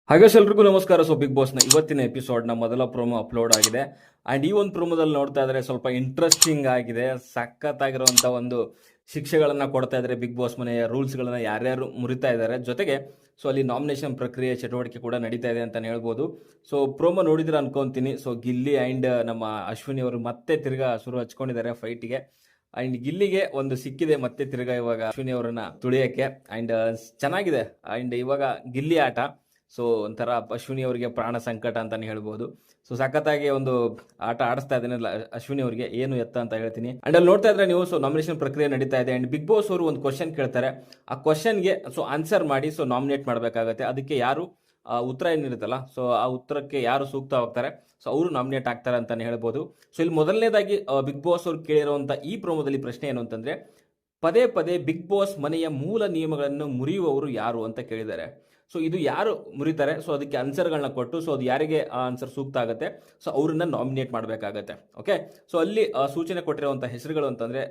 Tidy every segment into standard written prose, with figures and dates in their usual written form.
ಹಾಗೆ ಎಲ್ರಿಗೂ ನಮಸ್ಕಾರ. ಬಿಗ್ ಬಾಸ್ನ ಇವತ್ತಿನ ಎಪಿಸೋಡ್ನ ಮೊದಲ ಪ್ರೋಮೋ ಅಪ್ಲೋಡ್ ಆಗಿದೆ. ಆ್ಯಂಡ್ ಈ ಒಂದು ಪ್ರೋಮೋದಲ್ಲಿ ನೋಡ್ತಾ ಇದ್ರೆ ಸ್ವಲ್ಪ ಇಂಟ್ರೆಸ್ಟಿಂಗ್ ಆಗಿದೆ. ಸಖತ್ತಾಗಿರುವಂಥ ಒಂದು ಶಿಕ್ಷೆಗಳನ್ನು ಕೊಡ್ತಾ ಇದ್ದಾರೆ. ಬಿಗ್ ಬಾಸ್ ಮನೆಯ ರೂಲ್ಸ್ಗಳನ್ನು ಯಾರ್ಯಾರು ಮುರಿತಾ ಇದ್ದಾರೆ, ಜೊತೆಗೆ ಅಲ್ಲಿ ನಾಮಿನೇಷನ್ ಪ್ರಕ್ರಿಯೆ ಚಟುವಟಿಕೆ ಕೂಡ ನಡೀತಾ ಇದೆ ಅಂತಲೇ ಹೇಳ್ಬೋದು. ಪ್ರೋಮೋ ನೋಡಿದ್ರೆ ಅನ್ಕೊಂತೀನಿ. ಗಿಲ್ಲಿ ಆ್ಯಂಡ್ ನಮ್ಮ ಅಶ್ವಿನಿ ಅವರು ಮತ್ತೆ ತಿರ್ಗಾ ಶುರು ಹಚ್ಕೊಂಡಿದ್ದಾರೆ ಫೈಟಿಗೆ. ಆ್ಯಂಡ್ ಗಿಲ್ಲಿಗೆ ಒಂದು ಸಿಕ್ಕಿದೆ ಮತ್ತೆ ತಿರ್ಗಾ ಇವಾಗ ಅಶ್ವಿನಿ ಅವರನ್ನ ತುಳಿಯೋಕ್ಕೆ. ಆ್ಯಂಡ್ ಚೆನ್ನಾಗಿದೆ. ಆ್ಯಂಡ್ ಇವಾಗ ಗಿಲ್ಲಿ ಆಟ ಒಂಥರ ಅಶ್ವಿನಿ ಅವರಿಗೆ ಪ್ರಾಣ ಸಂಕಟ ಅಂತಾನೆ ಹೇಳ್ಬೋದು. ಸಖತ್ತಾಗಿ ಒಂದು ಆಟ ಆಡಿಸ್ತಾ ಇದ್ದೇನೆ ಅಶ್ವಿನಿ ಅವರಿಗೆ. ಏನು ಎತ್ತ ಅಂತ ಹೇಳ್ತೀನಿ. ಅಂಡ್ ಅಲ್ಲಿ ನೋಡ್ತಾ ಇದ್ರೆ ನೀವು ನಾಮಿನೇಷನ್ ಪ್ರಕ್ರಿಯೆ ನಡೀತಾ ಇದೆ. ಅಂಡ್ ಬಿಗ್ ಬಾಸ್ ಅವರು ಒಂದು ಕ್ವಶನ್ ಕೇಳ್ತಾರೆ. ಆ ಕ್ವಶನ್ಗೆ ಆನ್ಸರ್ ಮಾಡಿ ನಾಮಿನೇಟ್ ಮಾಡಬೇಕಾಗತ್ತೆ. ಅದಕ್ಕೆ ಯಾರು ಉತ್ತರ ಏನಿರುತ್ತಲ್ಲ, ಆ ಉತ್ತರಕ್ಕೆ ಯಾರು ಸೂಕ್ತ ಹೋಗ್ತಾರೆ ಅವರು ನಾಮಿನೇಟ್ ಆಗ್ತಾರೆ ಅಂತಾನೆ ಹೇಳ್ಬೋದು. ಇಲ್ಲಿ ಮೊದಲನೇದಾಗಿ ಬಿಗ್ ಬಾಸ್ ಅವರು ಕೇಳಿರುವಂತ ಈ ಪ್ರೋಮೋದಲ್ಲಿ ಪ್ರಶ್ನೆ ಏನು ಅಂತಂದ್ರೆ, ಪದೇ ಪದೇ ಬಿಗ್ ಬಾಸ್ ಮನೆಯ ಮೂಲ ನಿಯಮಗಳನ್ನು ಮುರಿಯುವವರು ಯಾರು ಅಂತ ಕೇಳಿದ್ದಾರೆ. ಇದು ಯಾರು ಮುರಿತಾರೆ, ಅದಕ್ಕೆ ಆನ್ಸರ್ಗಳನ್ನ ಕೊಟ್ಟು ಅದು ಯಾರಿಗೆ ಆ ಆನ್ಸರ್ ಸೂಕ್ತ ಆಗುತ್ತೆ ಅವ್ರನ್ನ ನಾಮಿನೇಟ್ ಮಾಡಬೇಕಾಗತ್ತೆ. ಓಕೆ, ಅಲ್ಲಿ ಸೂಚನೆ ಕೊಟ್ಟಿರುವಂಥ ಹೆಸರುಗಳು ಅಂತಂದ್ರೆ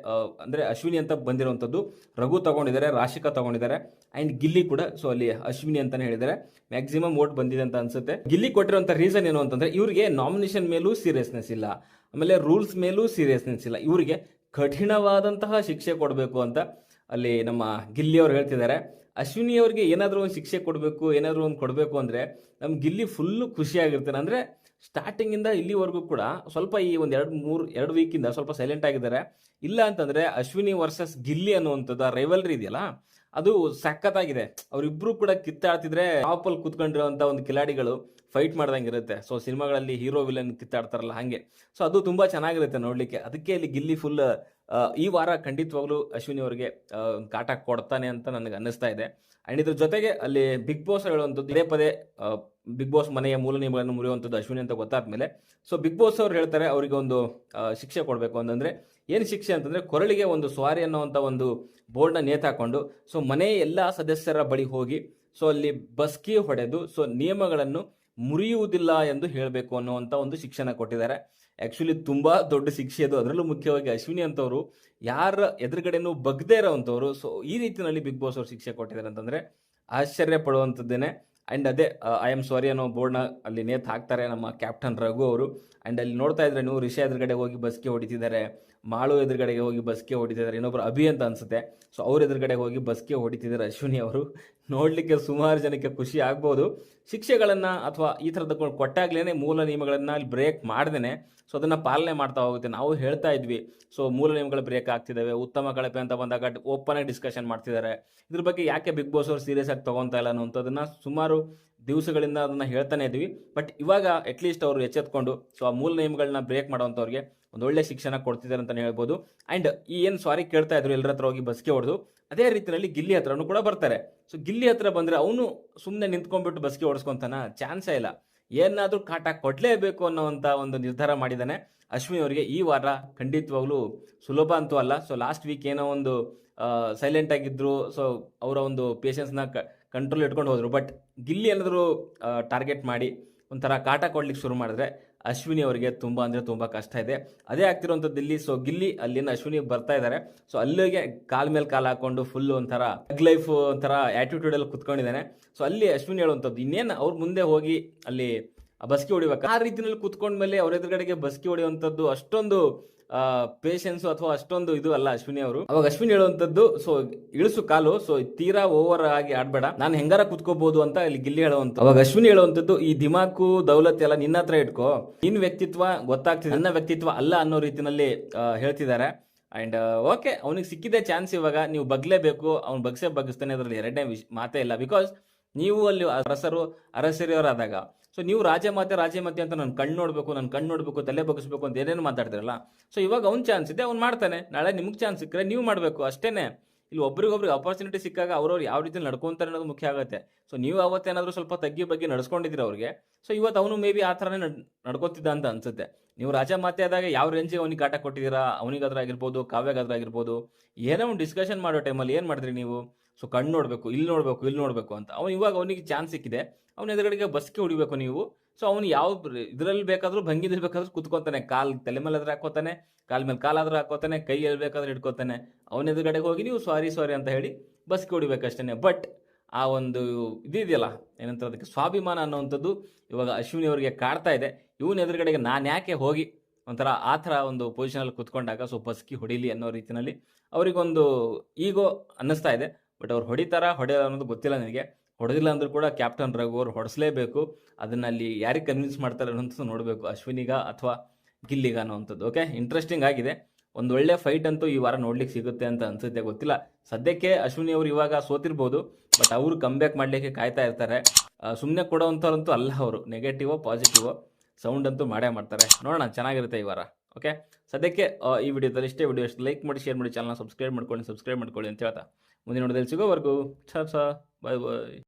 ಅಂದ್ರೆ ಅಶ್ವಿನಿ ಅಂತ ಬಂದಿರುವಂಥದ್ದು, ರಘು ತಗೊಂಡಿದ್ದಾರೆ, ರಾಶಿಕಾ ತಗೊಂಡಿದ್ದಾರೆ, ಅಂಡ್ ಗಿಲ್ಲಿ ಕೂಡ ಅಲ್ಲಿ ಅಶ್ವಿನಿ ಅಂತಾನೆ ಹೇಳಿದ್ದಾರೆ. ಮ್ಯಾಕ್ಸಿಮಮ್ ವೋಟ್ ಬಂದಿದೆ ಅಂತ ಅನ್ಸುತ್ತೆ. ಗಿಲ್ಲಿ ಕೊಟ್ಟಿರುವಂಥ ರೀಸನ್ ಏನು ಅಂತಂದ್ರೆ, ಇವ್ರಿಗೆ ನಾಮಿನೇಷನ್ ಮೇಲೂ ಸೀರಿಯಸ್ನೆಸ್ ಇಲ್ಲ, ಆಮೇಲೆ ರೂಲ್ಸ್ ಮೇಲೂ ಸೀರಿಯಸ್ನೆಸ್ ಇಲ್ಲ, ಇವರಿಗೆ ಕಠಿಣವಾದಂತಹ ಶಿಕ್ಷೆ ಕೊಡಬೇಕು ಅಂತ ಅಲ್ಲಿ ನಮ್ಮ ಗಿಲ್ಲಿ ಅವರು ಹೇಳ್ತಿದ್ದಾರೆ. ಅಶ್ವಿನಿ ಅವ್ರಿಗೆ ಏನಾದರೂ ಒಂದು ಶಿಕ್ಷೆ ಕೊಡಬೇಕು, ಏನಾದರೂ ಒಂದು ಕೊಡಬೇಕು ಅಂದರೆ ನಮ್ಗೆ ಗಿಲ್ಲಿ ಫುಲ್ಲು ಖುಷಿಯಾಗಿರ್ತಾನೆ. ಅಂದರೆ ಸ್ಟಾರ್ಟಿಂಗಿಂದ ಇಲ್ಲಿವರೆಗೂ ಕೂಡ ಸ್ವಲ್ಪ ಈ ಒಂದು ಎರಡು ವೀಕಿಂದ ಸ್ವಲ್ಪ ಸೈಲೆಂಟ್ ಆಗಿದ್ದಾರೆ. ಇಲ್ಲ ಅಂತಂದರೆ ಅಶ್ವಿನಿ ವರ್ಸಸ್ ಗಿಲ್ಲಿ ಅನ್ನುವಂಥದ್ದು ರೈವಲ್ರಿ ಇದೆಯಲ್ಲ, ಅದು ಸಖತ್ತಾಗಿದೆ. ಅವರಿಬ್ಬರು ಕೂಡ ಕಿತ್ತಾಡ್ತಿದ್ರೆ ಟಾಪಲ್ಲಿ ಕೂತ್ಕೊಂಡಿರುವಂಥ ಒಂದು ಕಿಲಾಡಿಗಳು ಫೈಟ್ ಮಾಡ್ದಂಗೆ ಇರುತ್ತೆ. ಸಿನಿಮಾಗಳಲ್ಲಿ ಹೀರೋ ವಿಲನ್ ಕಿತ್ತಾಡ್ತಾರಲ್ಲ ಹಾಗೆ. ಅದು ತುಂಬ ಚೆನ್ನಾಗಿರುತ್ತೆ ನೋಡಲಿಕ್ಕೆ. ಅದಕ್ಕೆ ಇಲ್ಲಿ ಗಿಲ್ಲಿ ಫುಲ್ ಈ ವಾರ ಖಂಡಿತವಾಗ್ಲೂ ಅಶ್ವಿನಿ ಅವರಿಗೆ ಕಾಟ ಕೊಡ್ತಾನೆ ಅಂತ ನನಗೆ ಅನ್ನಿಸ್ತಾ ಇದೆ. ಆ್ಯಂಡ್ ಇದ್ರ ಜೊತೆಗೆ ಅಲ್ಲಿ ಬಿಗ್ ಬಾಸ್ ಹೇಳುವಂಥದ್ದು ಇದೇ ಪದೇ ಬಿಗ್ ಬಾಸ್ ಮನೆಯ ಮೂಲ ನಿಯಮಗಳನ್ನು ಮುರಿಯುವಂಥದ್ದು ಅಶ್ವಿನಿ ಅಂತ ಗೊತ್ತಾದ್ಮೇಲೆ ಬಿಗ್ ಬಾಸ್ ಅವ್ರು ಹೇಳ್ತಾರೆ ಅವರಿಗೆ ಒಂದು ಶಿಕ್ಷೆ ಕೊಡಬೇಕು ಅಂತಂದರೆ ಏನು ಶಿಕ್ಷೆ ಅಂತಂದರೆ, ಕೊರಳಿಗೆ ಒಂದು ಸ್ವಾರಿ ಅನ್ನೋವಂಥ ಒಂದು ಬೋರ್ಡ್ನ ನೇತಾಕೊಂಡು ಮನೆಯ ಎಲ್ಲ ಸದಸ್ಯರ ಬಳಿ ಹೋಗಿ ಅಲ್ಲಿ ಬಸ್ಕಿ ಹೊಡೆದು ನಿಯಮಗಳನ್ನು ಮುರಿಯುವುದಿಲ್ಲ ಎಂದು ಹೇಳಬೇಕು ಅನ್ನುವಂಥ ಒಂದು ಶಿಕ್ಷಣ ಕೊಟ್ಟಿದ್ದಾರೆ. ಆ್ಯಕ್ಚುಲಿ ತುಂಬ ದೊಡ್ಡ ಶಿಕ್ಷೆ ಅದು. ಅದರಲ್ಲೂ ಮುಖ್ಯವಾಗಿ ಅಶ್ವಿನಿ ಅಂತವರು ಯಾರ ಎದುರುಗಡೆನೂ ಬಗ್ದೇ ಇರೋವಂಥವ್ರು. ಈ ರೀತಿಯಲ್ಲಿ ಬಿಗ್ ಬಾಸ್ ಅವರು ಶಿಕ್ಷೆ ಕೊಟ್ಟಿದ್ದಾರೆ ಅಂತಂದರೆ ಆಶ್ಚರ್ಯ ಪಡುವಂಥದ್ದೇನೆ. ಆ್ಯಂಡ್ ಅದೇ ಐ ಆಮ್ ಸಾರಿ ಅನ್ನೋ ಬೋರ್ಡ್ನ ಅಲ್ಲಿ ನೇತು ಹಾಕ್ತಾರೆ ನಮ್ಮ ಕ್ಯಾಪ್ಟನ್ ರಘು ಅವರು. ಆ್ಯಂಡ್ ಅಲ್ಲಿ ನೋಡ್ತಾ ಇದ್ರೆ ನೀವು ರಿಷಾ ಎದುರುಗಡೆ ಹೋಗಿ ಬಸ್ಗೆ ಹೊಡಿತಿದ್ದಾರೆ, ಮಾಳು ಎದುರುಗಡೆಗೆ ಹೋಗಿ ಬಸ್ಗೆ ಹೊಡಿತಿದ್ದಾರೆ, ಇನ್ನೊಬ್ರು ಅಭಿ ಅಂತ ಅನ್ಸುತ್ತೆ. ಅವ್ರ ಎದುರುಗಡೆ ಹೋಗಿ ಬಸ್ಗೆ ಹೊಡಿತಿದ್ದಾರೆ ಅಶ್ವಿನಿ ಅವರು. ನೋಡಲಿಕ್ಕೆ ಸುಮಾರು ಜನಕ್ಕೆ ಖುಷಿ ಆಗ್ಬೋದು. ಶಿಕ್ಷೆಗಳನ್ನು ಅಥವಾ ಈ ಥರದ ಕೊಟ್ಟಾಗ್ಲೇ ಮೂಲ ನಿಯಮಗಳನ್ನು ಅಲ್ಲಿ ಬ್ರೇಕ್ ಮಾಡ್ದೇನೆ ಅದನ್ನು ಪಾಲನೆ ಮಾಡ್ತಾ ಹೋಗುತ್ತೆ. ನಾವು ಹೇಳ್ತಾ ಇದ್ವಿ ಮೂಲ ನಿಯಮಗಳು ಬ್ರೇಕ್ ಆಗ್ತಿದ್ದಾವೆ, ಉತ್ತಮ ಕಳಪೆ ಅಂತ ಬಂದಾಗ ಓಪನ್ ಆಗಿ ಡಿಸ್ಕಷನ್ ಮಾಡ್ತಿದ್ದಾರೆ. ಇದ್ರ ಬಗ್ಗೆ ಯಾಕೆ ಬಿಗ್ ಬಾಸ್ ಅವರು ಸೀರಿಯಸ್ ಆಗಿ ತಗೊತಾ ಇಲ್ಲ ಅನ್ನೋಂಥದ್ದನ್ನು ಸುಮಾರು ದಿವಸಗಳಿಂದ ಅದನ್ನು ಹೇಳ್ತಾನೆ ಇದ್ವಿ. ಬಟ್ ಇವಾಗ ಅಟ್ಲೀಸ್ಟ್ ಅವರು ಎಚ್ಚೆತ್ಕೊಂಡು ಆ ಮೂಲ ನಿಯಮಗಳನ್ನ ಬ್ರೇಕ್ ಮಾಡೋವಂಥವ್ರಿಗೆ ಒಂದು ಒಳ್ಳೆ ಶಿಕ್ಷಣ ಕೊಡ್ತಿದ್ದಾರೆ ಅಂತಲೇ ಹೇಳ್ಬೋದು. ಆ್ಯಂಡ್ ಈ ಏನು ಸಾರಿ ಕೇಳ್ತಾ ಇದ್ರು ಎಲ್ಲರ ಹತ್ರ ಹೋಗಿ ಬಸ್ಗೆ ಹೊಡೆದು, ಅದೇ ರೀತಿಯಲ್ಲಿ ಗಿಲ್ಲಿ ಹತ್ರನೂ ಕೂಡ ಬರ್ತಾರೆ. ಗಿಲ್ಲಿ ಹತ್ರ ಬಂದರೆ ಅವನು ಸುಮ್ಮನೆ ನಿಂತ್ಕೊಂಡ್ಬಿಟ್ಟು ಬಸ್ಗೆ ಓಡಿಸ್ಕೊಂತಾನ, ಚಾನ್ಸೇ ಇಲ್ಲ. ಏನಾದರೂ ಕಾಟ ಕೊಡಲೇಬೇಕು ಅನ್ನೋವಂಥ ಒಂದು ನಿರ್ಧಾರ ಮಾಡಿದ್ದಾನೆ ಅಶ್ವಿನಿ ಅವರಿಗೆ. ಈ ವಾರ ಖಂಡಿತವಾಗ್ಲೂ ಸುಲಭ ಅಂತೂ ಅಲ್ಲ. ಲಾಸ್ಟ್ ವೀಕ್ ಏನೋ ಒಂದು ಸೈಲೆಂಟ್ ಆಗಿದ್ರು, ಅವರ ಒಂದು ಪೇಷನ್ಸ್ನ ಕಂಟ್ರೋಲ್ ಇಟ್ಕೊಂಡು ಹೋದರು. ಬಟ್ ಗಿಲ್ಲಿ ಏನಾದರೂ ಟಾರ್ಗೆಟ್ ಮಾಡಿ ಒಂಥರ ಕಾಟ ಕೊಡ್ಲಿಕ್ಕೆ ಶುರು ಮಾಡಿದ್ರೆ ಅಶ್ವಿನಿ ಅವರಿಗೆ ತುಂಬ ಅಂದರೆ ತುಂಬ ಕಷ್ಟ ಇದೆ. ಅದೇ ಆಗ್ತಿರುವಂಥದ್ದು ಇಲ್ಲಿ. ಗಿಲ್ಲಿ ಅಲ್ಲಿಂದ ಅಶ್ವಿನಿ ಬರ್ತಾ ಇದ್ದಾರೆ. ಅಲ್ಲಿಗೆ ಕಾಲ್ ಮೇಲೆ ಕಾಲು ಹಾಕೊಂಡು ಫುಲ್ ಒಂಥರ ಲೈಫ್ ಒಂಥರ ಆ್ಯಟಿಟ್ಯೂಡಲ್ಲಿ ಕುತ್ಕೊಂಡಿದ್ದಾನೆ. ಅಲ್ಲಿ ಅಶ್ವಿನಿ ಹೇಳುವಂಥದ್ದು ಇನ್ನೇನು ಅವ್ರ ಮುಂದೆ ಹೋಗಿ ಅಲ್ಲಿ ಬಸ್ಕಿ ಹೊಡಿಬೇಕು ಆ ರೀತಿಯಲ್ಲಿ ಕುತ್ಕೊಂಡ್ಮೇಲೆ ಅವ್ರ ಎದುರುಗಡೆಗೆ ಬಸ್ಕಿ ಹೊಡೆಯುವಂಥದ್ದು ಅಷ್ಟೊಂದು ಪೇಷನ್ಸು ಅಥವಾ ಅಷ್ಟೊಂದು ಇದು ಅಲ್ಲ ಅಶ್ವಿನಿ ಅವರು. ಅವಾಗ ಅಶ್ವಿನಿ ಹೇಳುವಂಥದ್ದು ಇಳಿಸು ಕಾಲು, ತೀರಾ ಓವರ್ ಆಗಿ ಆಡ್ಬೇಡ, ನಾನು ಹೆಂಗಾರ ಕುತ್ಕೋಬಹುದು ಅಂತ ಇಲ್ಲಿ ಗಿಲ್ಲಿ ಹೇಳುವಂತ. ಅವಾಗ ಅಶ್ವಿನಿ ಹೇಳುವಂಥದ್ದು, ಈ ದಿಮಾಕು ದೌಲತ್ ಎಲ್ಲ ನಿನ್ನ ಹತ್ರ ಇಟ್ಕೋ, ನಿನ್ ವ್ಯಕ್ತಿತ್ವ ಗೊತ್ತಾಗ್ತಿದೆ, ನನ್ನ ವ್ಯಕ್ತಿತ್ವ ಅಲ್ಲ ಅನ್ನೋ ರೀತಿನಲ್ಲಿ ಹೇಳ್ತಿದ್ದಾರೆ. ಅಂಡ್ ಓಕೆ, ಅವನಿಗೆ ಸಿಕ್ಕಿದೆ ಚಾನ್ಸ್, ಇವಾಗ ನೀವು ಬಗ್ಲೇಬೇಕು, ಅವ್ನು ಬಗ್ಸ್ತಾನೆ, ಅದರಲ್ಲಿ ಎರಡನೇ ಮಾತೇ ಇಲ್ಲ. ಬಿಕಾಸ್ ನೀವು ಅಲ್ಲಿ ಅರಸರಿಯವರಾದಾಗ ನೀವು ರಾಜ ಮಾತೆ ಅಂತ ನನ್ನ ಕಣ್ಣು ನೋಡ್ಬೇಕು, ತಲೆ ಬಗ್ಗಿಸ್ಬೇಕು ಅಂತ ಏನೇನು ಮಾತಾಡ್ತಿರಲ್ಲ. ಇವಾಗ ಅವ್ನು ಚಾನ್ಸ್ ಇದೆ, ಅವ್ನು ಮಾಡ್ತಾನೆ. ನಾಳೆ ನಿಮ್ಗೆ ಚಾನ್ಸ್ ಸಿಕ್ಕರೆ ನೀವು ಮಾಡಬೇಕು ಅಷ್ಟೇನೆ. ಇಲ್ಲಿ ಒಬ್ರಿಗೊಬ್ರಿಗೆ ಅಪರ್ಚುನಿಟಿ ಸಿಕ್ಕಾಗ ಅವ್ರವ್ರು ಯಾವ ರೀತಿ ನಡ್ಕೊಂತಾರೆ ಅನ್ನೋದು ಮುಖ್ಯ ಆಗುತ್ತೆ. ನೀವು ಅವತ್ತೇನಾದರೂ ಸ್ವಲ್ಪ ತಗ್ಗಿ ಬಗ್ಗೆ ನಡೆಸ್ಕೊಂಡಿದ್ದೀರ ಅವ್ರಿಗೆ, ಇವತ್ತು ಅವನು ಮೇ ಬಿ ಆ ಥರನೇ ನಡ್ಕೊತಿದ್ದ ಅಂತ ಅನ್ಸುತ್ತೆ. ನೀವು ರಾಜ ಮಾತೆ ಆದಾಗ ಯಾವ ರೇಂಜಿಗೆ ಅವ್ನಿಗೆ ಕಾಟ ಕೊಟ್ಟಿದ್ದೀರಾ, ಅವನಿಗಾದ್ರಾಗಿರ್ಬೋದು, ಕಾವ್ಯಾಗಾದ್ರಾಗಿರ್ಬೋದು, ಏನೋ ಒಂದು ಡಿಸ್ಕಷನ್ ಮಾಡೋ ಟೈಮಲ್ಲಿ ಏನು ಮಾಡಿದ್ರಿ ನೀವು? ಕಣ್ಣು ನೋಡಬೇಕು, ಇಲ್ಲಿ ನೋಡಬೇಕು ಅಂತ. ಇವಾಗ ಅವನಿಗೆ ಚಾನ್ಸ್ ಸಿಕ್ಕಿದೆ, ಅವನ ಎದುರುಗಡೆಗೆ ಬಸ್ಗೆ ಹೊಡಿಬೇಕು ನೀವು. ಅವನು ಯಾವ ಇದರಲ್ಲಿ ಬೇಕಾದ್ರೂ ಭಂಗಿದಲ್ಲಿ ಬೇಕಾದ್ರೂ ಕುತ್ಕೋತಾನೆ, ತಲೆ ಮೇಲೆ ಆದ್ರೆ ಹಾಕೋತಾನೆ, ಕಾಲ್ ಮೇಲೆ ಕಾಲಾದ್ರೂ ಹಾಕೋತಾನೆ, ಕೈ ಎಲ್ಲಿ ಬೇಕಾದ್ರೂ ಇಟ್ಕೋತಾನೆ. ಅವನ ಎದುರುಗಡೆಗೆ ಹೋಗಿ ನೀವು ಸಾರಿ ಅಂತ ಹೇಳಿ ಬಸ್ಗೆ ಹೊಡಿಬೇಕಷ್ಟೇ. ಬಟ್ ಆ ಒಂದು ಇದಿದೆಯಲ್ಲ, ಏನಂತಾರೆ ಅದಕ್ಕೆ, ಸ್ವಾಭಿಮಾನ ಅನ್ನುವಂಥದ್ದು ಇವಾಗ ಅಶ್ವಿನಿ ಅವರಿಗೆ ಕಾಡ್ತಾ ಇದೆ. ಇವನ ಎದುರುಗಡೆಗೆ ನಾನು ಯಾಕೆ ಹೋಗಿ ಒಂಥರ ಆ ಥರ ಒಂದು ಪೊಸಿಷನಲ್ಲಿ ಕುತ್ಕೊಂಡಾಗ ಸೊ ಬಸ್ಕಿ ಹೊಡಿಲಿ ಅನ್ನೋ ರೀತಿಯಲ್ಲಿ ಅವರಿಗೊಂದು ಈಗೋ ಅನ್ನಿಸ್ತಾ ಇದೆ. ಬಟ್ ಅವ್ರು ಹೊಡೆಯಲ್ಲ ಅನ್ನೋದು ಗೊತ್ತಿಲ್ಲ ನನಗೆ. ಹೊಡೆದಿಲ್ಲ ಅಂದ್ರೂ ಕೂಡ ಕ್ಯಾಪ್ಟನ್ ರಘು ಅವ್ರು ಹೊಡೆಸಲೇಬೇಕು. ಅದನ್ನ ಅಲ್ಲಿ ಯಾರಿಗೆ ಕನ್ವಿನ್ಸ್ ಮಾಡ್ತಾರೆ ಅನ್ನೋಂಥದ್ದು ನೋಡಬೇಕು, ಅಶ್ವಿನಿಗ ಅಥವಾ ಗಿಲ್ಲಿಗ ಅನ್ನೋವಂಥದ್ದು. ಓಕೆ, ಇಂಟ್ರೆಸ್ಟಿಂಗ್ ಆಗಿದೆ. ಒಂದು ಒಳ್ಳೆ ಫೈಟ್ ಅಂತೂ ಈ ವಾರ ನೋಡ್ಲಿಕ್ಕೆ ಸಿಗುತ್ತೆ ಅಂತ ಅನ್ಸುತ್ತೆ, ಗೊತ್ತಿಲ್ಲ. ಸದ್ಯಕ್ಕೆ ಅಶ್ವಿನಿ ಅವರು ಇವಾಗ ಸೋತಿರ್ಬೋದು, ಬಟ್ ಅವರು ಕಮ್ಬ್ಯಾಕ್ ಮಾಡಲಿಕ್ಕೆ ಕಾಯ್ತಾ ಇರ್ತಾರೆ. ಸುಮ್ಮನೆ ಕೊಡೋವಂಥವ್ರಂತೂ ಅಲ್ಲ ಅವರು, ನೆಗೆಟಿವೋ ಪಾಸಿಟಿವೋ ಸೌಂಡ್ ಅಂತೂ ಮಾಡೇ ಮಾಡ್ತಾರೆ. ನೋಡೋಣ, ಚೆನ್ನಾಗಿರುತ್ತೆ ಈ ವಾರ. ಓಕೆ, ಸದ್ಯಕ್ಕೆ ಈ ವಿಡಿಯೋದಲ್ಲಿ ಇಷ್ಟೇ. ವಿಡಿಯೋ ಅಷ್ಟು ಲೈಕ್ ಮಾಡಿ, ಶೇರ್ ಮಾಡಿ, ಚಾನಲ್ನ ಸಬ್ಸ್ಕ್ರೈಬ್ ಮಾಡ್ಕೊಳ್ಳಿ ಅಂತ ಹೇಳ್ತಾ ಮುಂದಿನ ನೋಡೋದಲ್ಲಿ ಸಿಗೋವರೆಗೂ ಬಾಯ್ ಬಾಯ್.